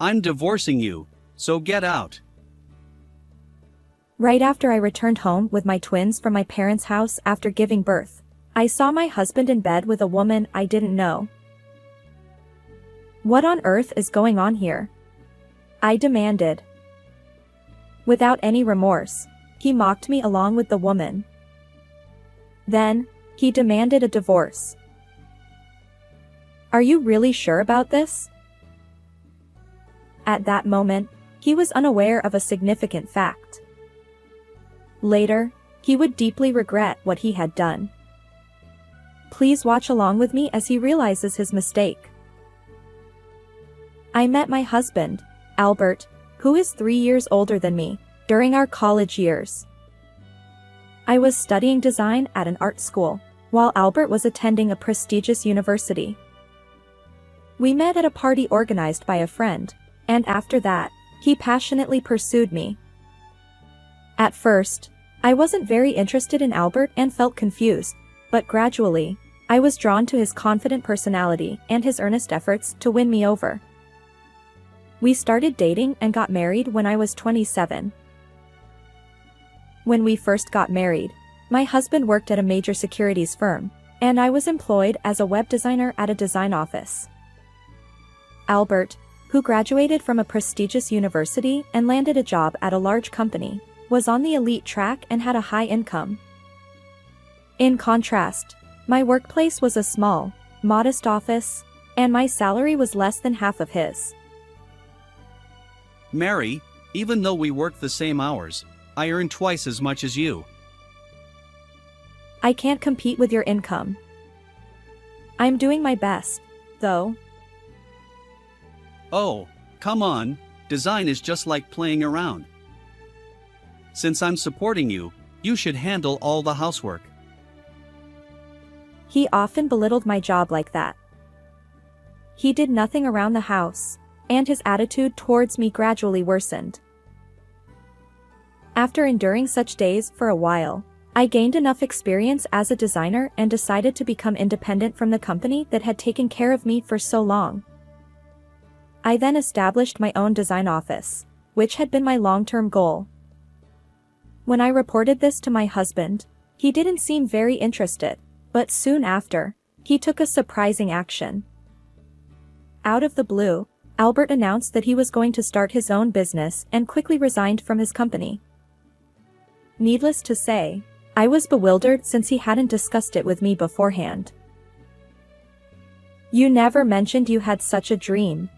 I'm divorcing you, so get out. Right after I returned home with my twins from my parents' house after giving birth, I saw my husband in bed with a woman I didn't know. What on earth is going on here? I demanded. Without any remorse, he mocked me along with the woman. Then, he demanded a divorce. Are you really sure about this? At that moment, he was unaware of a significant fact. Later, he would deeply regret what he had done. Please watch along with me as he realizes his mistake. I met my husband, Albert, who is 3 years older than me, during our college years. I was studying design at an art school, while Albert was attending a prestigious university. We met at a party organized by a friend, and after that, he passionately pursued me. At first, I wasn't very interested in Albert and felt confused, but gradually, I was drawn to his confident personality and his earnest efforts to win me over. We started dating and got married when I was 27. When we first got married, my husband worked at a major securities firm, and I was employed as a web designer at a design office. Albert, who graduated from a prestigious university and landed a job at a large company, was on the elite track and had a high income. In contrast, my workplace was a small, modest office, and my salary was less than half of his. Mary, even though we work the same hours, I earn twice as much as you. I can't compete with your income. I'm doing my best, though. Oh, come on, design is just like playing around. Since I'm supporting you, you should handle all the housework. He often belittled my job like that. He did nothing around the house, and his attitude towards me gradually worsened. After enduring such days for a while, I gained enough experience as a designer and decided to become independent from the company that had taken care of me for so long. I then established my own design office, which had been my long-term goal. When I reported this to my husband, he didn't seem very interested, but soon after, he took a surprising action. Out of the blue, Albert announced that he was going to start his own business and quickly resigned from his company. Needless to say, I was bewildered since he hadn't discussed it with me beforehand. You never mentioned you had such a dream.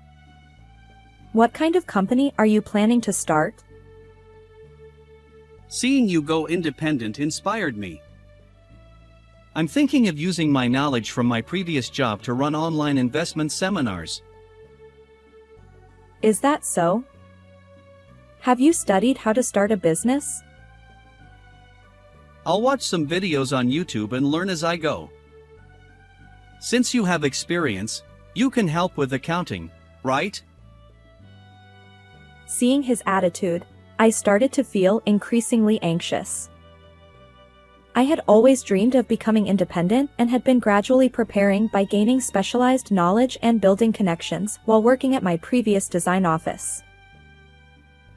What kind of company are you planning to start? Seeing you go independent inspired me. I'm thinking of using my knowledge from my previous job to run online investment seminars. Is that so? Have you studied how to start a business? I'll watch some videos on YouTube and learn as I go. Since you have experience, you can help with accounting, right? Seeing his attitude, I started to feel increasingly anxious. I had always dreamed of becoming independent and had been gradually preparing by gaining specialized knowledge and building connections while working at my previous design office.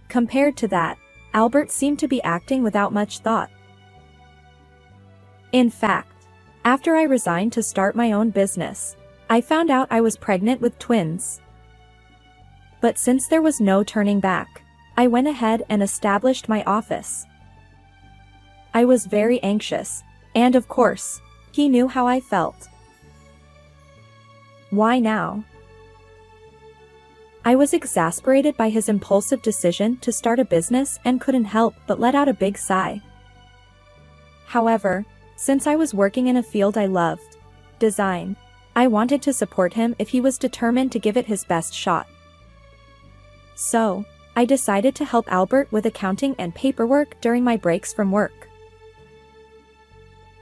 Compared to that, Albert seemed to be acting without much thought. In fact, after I resigned to start my own business, I found out I was pregnant with twins. But since there was no turning back, I went ahead and established my office. I was very anxious, and of course, he knew how I felt. Why now? I was exasperated by his impulsive decision to start a business and couldn't help but let out a big sigh. However, since I was working in a field I loved, design, I wanted to support him if he was determined to give it his best shot. So, I decided to help Albert with accounting and paperwork during my breaks from work.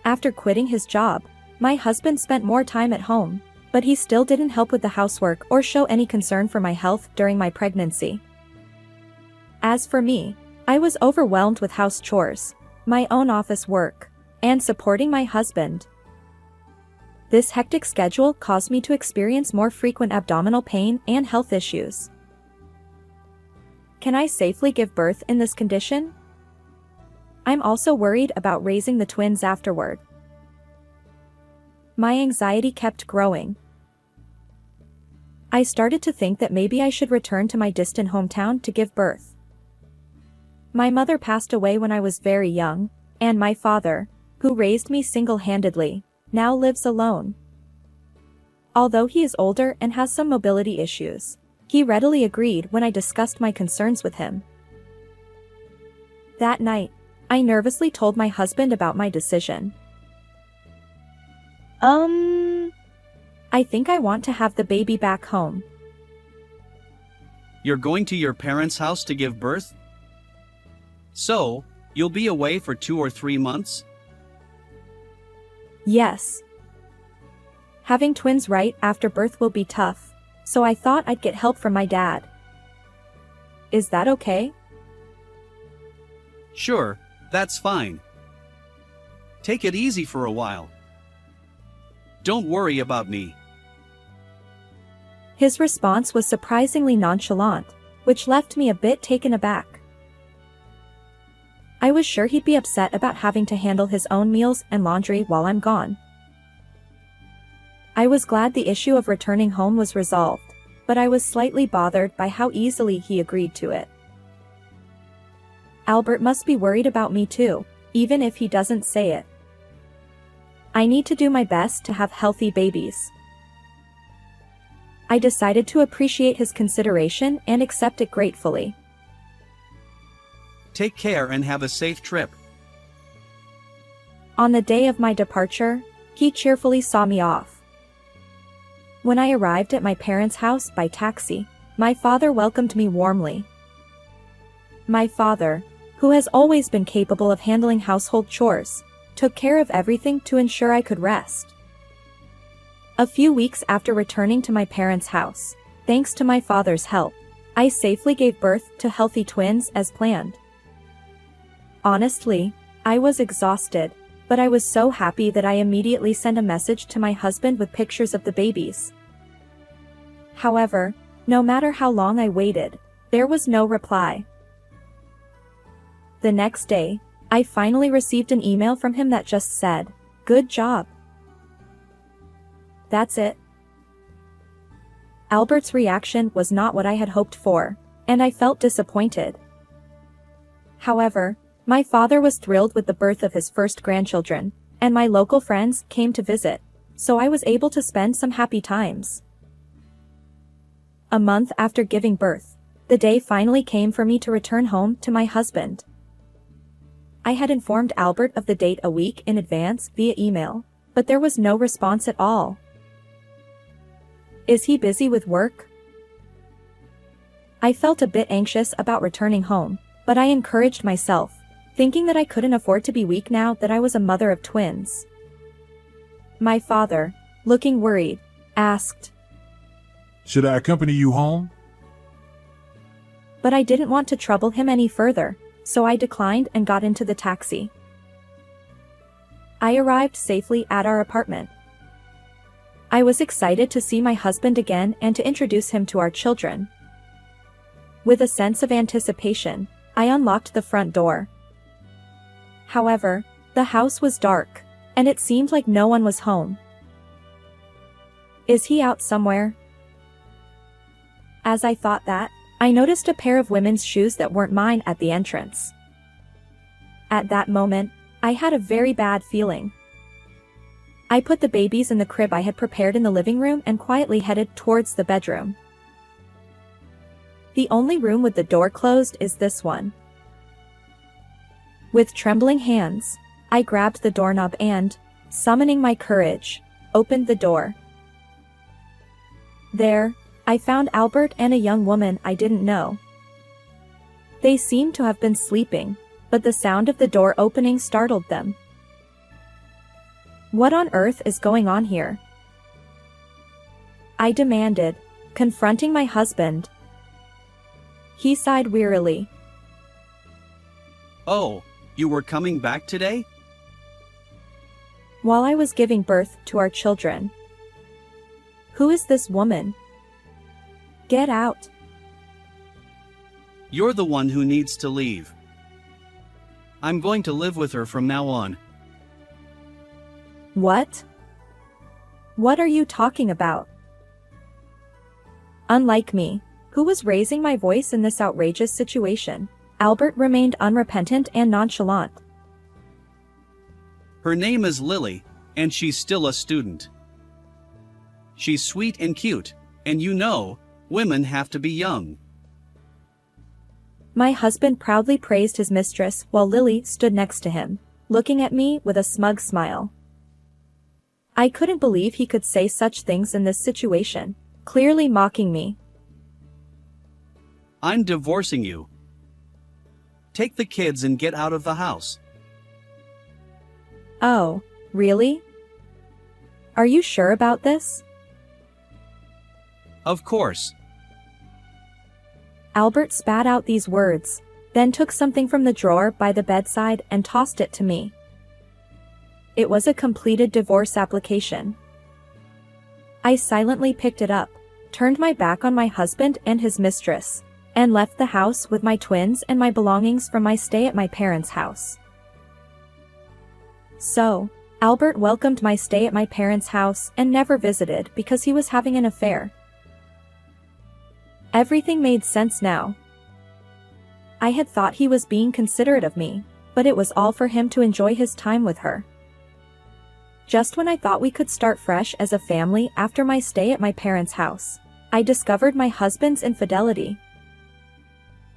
After quitting his job, my husband spent more time at home, but he still didn't help with the housework or show any concern for my health during my pregnancy. As for me, I was overwhelmed with house chores, my own office work, and supporting my husband. This hectic schedule caused me to experience more frequent abdominal pain and health issues. Can I safely give birth in this condition? I'm also worried about raising the twins afterward. My anxiety kept growing. I started to think that maybe I should return to my distant hometown to give birth. My mother passed away when I was very young, and my father, who raised me single-handedly, now lives alone. Although he is older and has some mobility issues, he readily agreed when I discussed my concerns with him. That night, I nervously told my husband about my decision. I think I want to have the baby back home. You're going to your parents' house to give birth? So, you'll be away for 2 or 3 months? Yes. Having twins right after birth will be tough, so I thought I'd get help from my dad. Is that okay? Sure, that's fine. Take it easy for a while. Don't worry about me. His response was surprisingly nonchalant, which left me a bit taken aback. I was sure he'd be upset about having to handle his own meals and laundry while I'm gone. I was glad the issue of returning home was resolved, but I was slightly bothered by how easily he agreed to it. Albert must be worried about me too, even if he doesn't say it. I need to do my best to have healthy babies. I decided to appreciate his consideration and accept it gratefully. Take care and have a safe trip. On the day of my departure, he cheerfully saw me off. When I arrived at my parents' house by taxi, my father welcomed me warmly. My father, who has always been capable of handling household chores, took care of everything to ensure I could rest. A few weeks after returning to my parents' house, thanks to my father's help, I safely gave birth to healthy twins as planned. Honestly, I was exhausted, but I was so happy that I immediately sent a message to my husband with pictures of the babies. However, no matter how long I waited, there was no reply. The next day, I finally received an email from him that just said, "Good job." That's it. Albert's reaction was not what I had hoped for, and I felt disappointed. However, my father was thrilled with the birth of his first grandchildren, and my local friends came to visit, so I was able to spend some happy times. A month after giving birth, the day finally came for me to return home to my husband. I had informed Albert of the date a week in advance via email, but there was no response at all. Is he busy with work? I felt a bit anxious about returning home, but I encouraged myself, thinking that I couldn't afford to be weak now that I was a mother of twins. My father, looking worried, asked, "Should I accompany you home?" But I didn't want to trouble him any further, so I declined and got into the taxi. I arrived safely at our apartment. I was excited to see my husband again and to introduce him to our children. With a sense of anticipation, I unlocked the front door. However, the house was dark, and it seemed like no one was home. Is he out somewhere? As I thought that, I noticed a pair of women's shoes that weren't mine at the entrance. At that moment, I had a very bad feeling. I put the babies in the crib I had prepared in the living room and quietly headed towards the bedroom. The only room with the door closed is this one. With trembling hands, I grabbed the doorknob and, summoning my courage, opened the door. There, I found Albert and a young woman I didn't know. They seemed to have been sleeping, but the sound of the door opening startled them. What on earth is going on here? I demanded, confronting my husband. He sighed wearily. Oh, you were coming back today? While I was giving birth to our children. Who is this woman? Get out. You're the one who needs to leave. I'm going to live with her from now on. What? What are you talking about? Unlike me, who was raising my voice in this outrageous situation, Albert remained unrepentant and nonchalant. Her name is Lily, and she's still a student. She's sweet and cute, and you know, women have to be young. My husband proudly praised his mistress while Lily stood next to him, looking at me with a smug smile. I couldn't believe he could say such things in this situation, clearly mocking me. I'm divorcing you. Take the kids and get out of the house. Oh, really? Are you sure about this? Of course. Albert spat out these words, then took something from the drawer by the bedside and tossed it to me. It was a completed divorce application. I silently picked it up, turned my back on my husband and his mistress, and left the house with my twins and my belongings from my stay at my parents' house. So, Albert welcomed my stay at my parents' house and never visited because he was having an affair. Everything made sense now. I had thought he was being considerate of me, but it was all for him to enjoy his time with her. Just when I thought we could start fresh as a family after my stay at my parents' house, I discovered my husband's infidelity.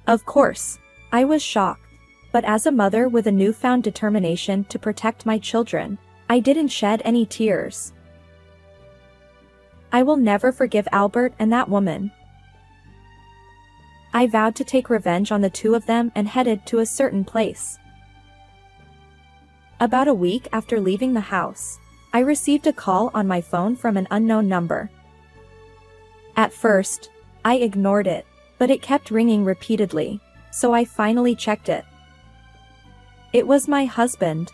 Of course, I was shocked, but as a mother with a newfound determination to protect my children, I didn't shed any tears. I will never forgive Albert and that woman. I vowed to take revenge on the two of them and headed to a certain place. About a week after leaving the house, I received a call on my phone from an unknown number. At first, I ignored it, but it kept ringing repeatedly, so I finally checked it. It was my husband.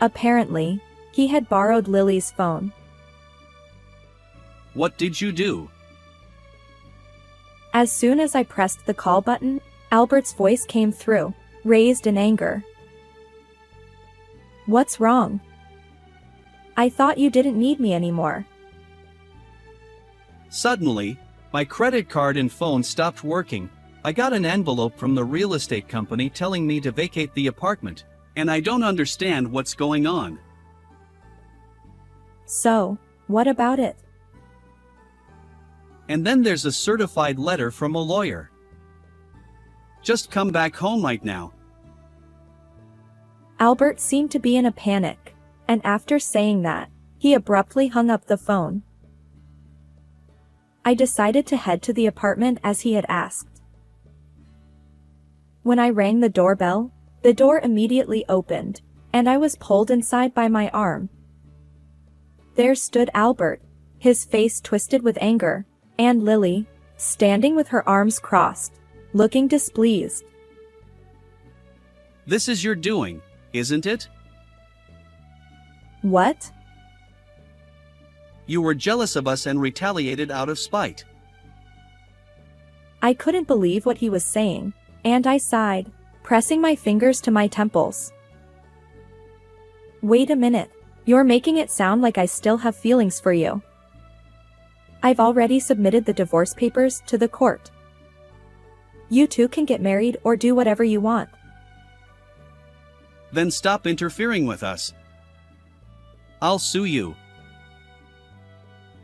Apparently, he had borrowed Lily's phone. What did you do? As soon as I pressed the call button, Albert's voice came through, raised in anger. What's wrong? I thought you didn't need me anymore. Suddenly, my credit card and phone stopped working. I got an envelope from the real estate company telling me to vacate the apartment, and I don't understand what's going on. So, what about it? And then there's a certified letter from a lawyer. Just come back home right now. Albert seemed to be in a panic, and after saying that, he abruptly hung up the phone. I decided to head to the apartment as he had asked. When I rang the doorbell, the door immediately opened, and I was pulled inside by my arm. There stood Albert, his face twisted with anger, and Lily, standing with her arms crossed, looking displeased. This is your doing, isn't it? What? You were jealous of us and retaliated out of spite. I couldn't believe what he was saying, and I sighed, pressing my fingers to my temples. Wait a minute, you're making it sound like I still have feelings for you. I've already submitted the divorce papers to the court. You two can get married or do whatever you want. Then stop interfering with us. I'll sue you.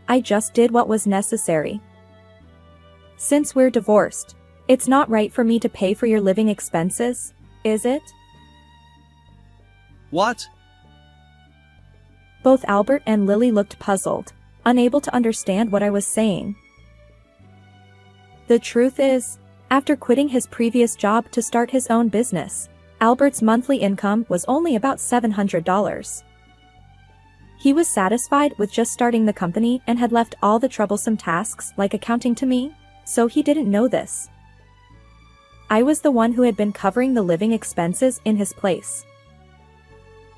I just did what was necessary. Since we're divorced, it's not right for me to pay for your living expenses, is it? What? Both Albert and Lily looked puzzled, unable to understand what I was saying. The truth is, after quitting his previous job to start his own business, Albert's monthly income was only about $700. He was satisfied with just starting the company and had left all the troublesome tasks like accounting to me, so he didn't know this. I was the one who had been covering the living expenses in his place.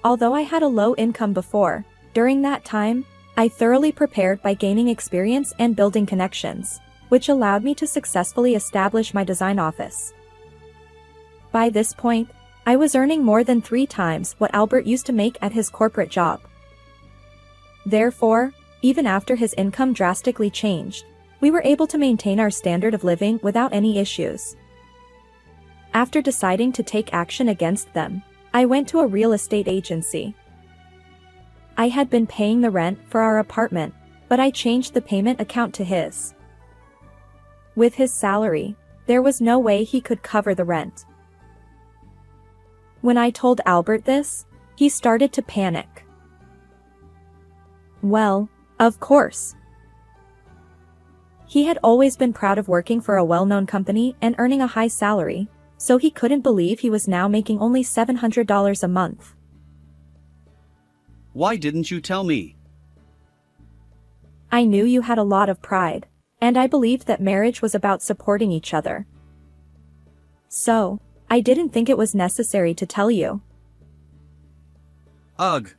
Although I had a low income before, during that time, I thoroughly prepared by gaining experience and building connections. which allowed me to successfully establish my design office. By this point, I was earning more than 3 times what Albert used to make at his corporate job. Therefore, even after his income drastically changed, we were able to maintain our standard of living without any issues. After deciding to take action against them, I went to a real estate agency. I had been paying the rent for our apartment, but I changed the payment account to his. With his salary, there was no way he could cover the rent. When I told Albert this, he started to panic. Well, of course. He had always been proud of working for a well-known company and earning a high salary, so he couldn't believe he was now making only $700 a month. Why didn't you tell me? I knew you had a lot of pride, and I believed that marriage was about supporting each other. So, I didn't think it was necessary to tell you. Ugh.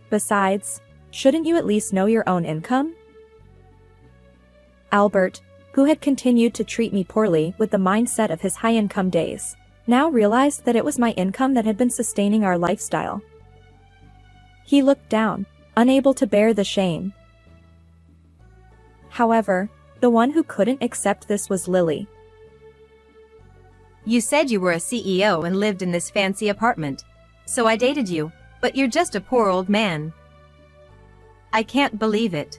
Besides, shouldn't you at least know your own income? Albert, who had continued to treat me poorly with the mindset of his high-income days, now realized that it was my income that had been sustaining our lifestyle. He looked down, unable to bear the shame. However, the one who couldn't accept this was Lily. You said you were a CEO and lived in this fancy apartment. So I dated you, but you're just a poor old man. I can't believe it.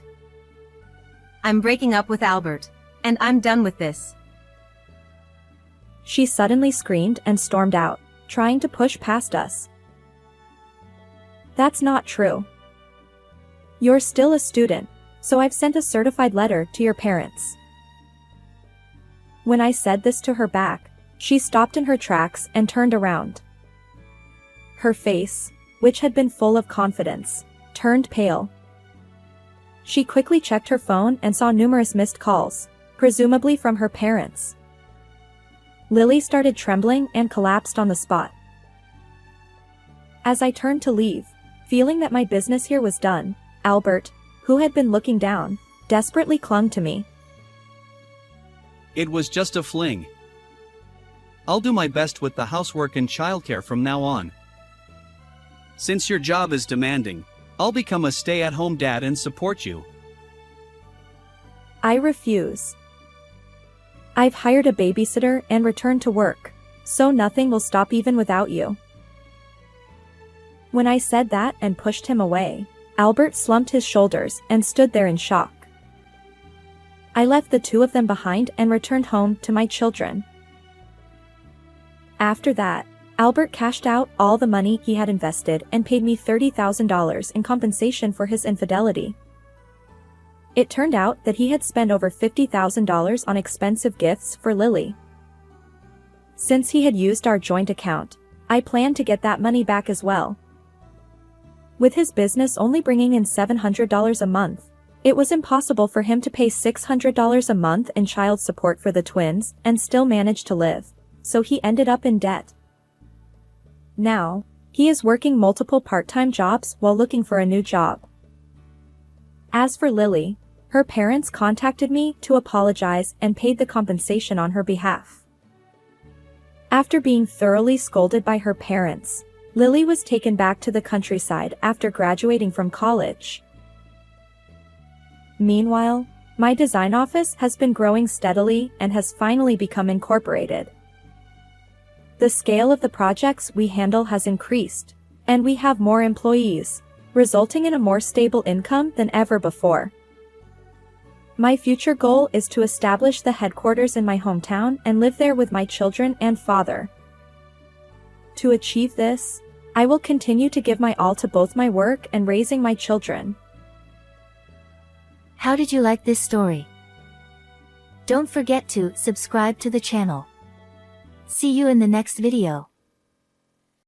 I'm breaking up with Albert, and I'm done with this. She suddenly screamed and stormed out, trying to push past us. That's not true. You're still a student, so I've sent a certified letter to your parents. When I said this to her back, she stopped in her tracks and turned around. Her face, which had been full of confidence, turned pale. She quickly checked her phone and saw numerous missed calls, presumably from her parents. Lily started trembling and collapsed on the spot. As I turned to leave, feeling that my business here was done, Albert, who had been looking down, desperately clung to me. It was just a fling. I'll do my best with the housework and childcare from now on. Since your job is demanding, I'll become a stay-at-home dad and support you. I refuse. I've hired a babysitter and returned to work, so nothing will stop even without you. When I said that and pushed him away, Albert slumped his shoulders and stood there in shock. I left the two of them behind and returned home to my children. After that, Albert cashed out all the money he had invested and paid me $30,000 in compensation for his infidelity. It turned out that he had spent over $50,000 on expensive gifts for Lily. Since he had used our joint account, I planned to get that money back as well. With his business only bringing in $700 a month, it was impossible for him to pay $600 a month in child support for the twins and still manage to live, so he ended up in debt. Now, he is working multiple part-time jobs while looking for a new job. As for Lily, her parents contacted me to apologize and paid the compensation on her behalf. After being thoroughly scolded by her parents, Lily was taken back to the countryside after graduating from college. Meanwhile, my design office has been growing steadily and has finally become incorporated. The scale of the projects we handle has increased, and we have more employees, resulting in a more stable income than ever before. My future goal is to establish the headquarters in my hometown and live there with my children and father. To achieve this, I will continue to give my all to both my work and raising my children. How did you like this story? Don't forget to subscribe to the channel. See you in the next video.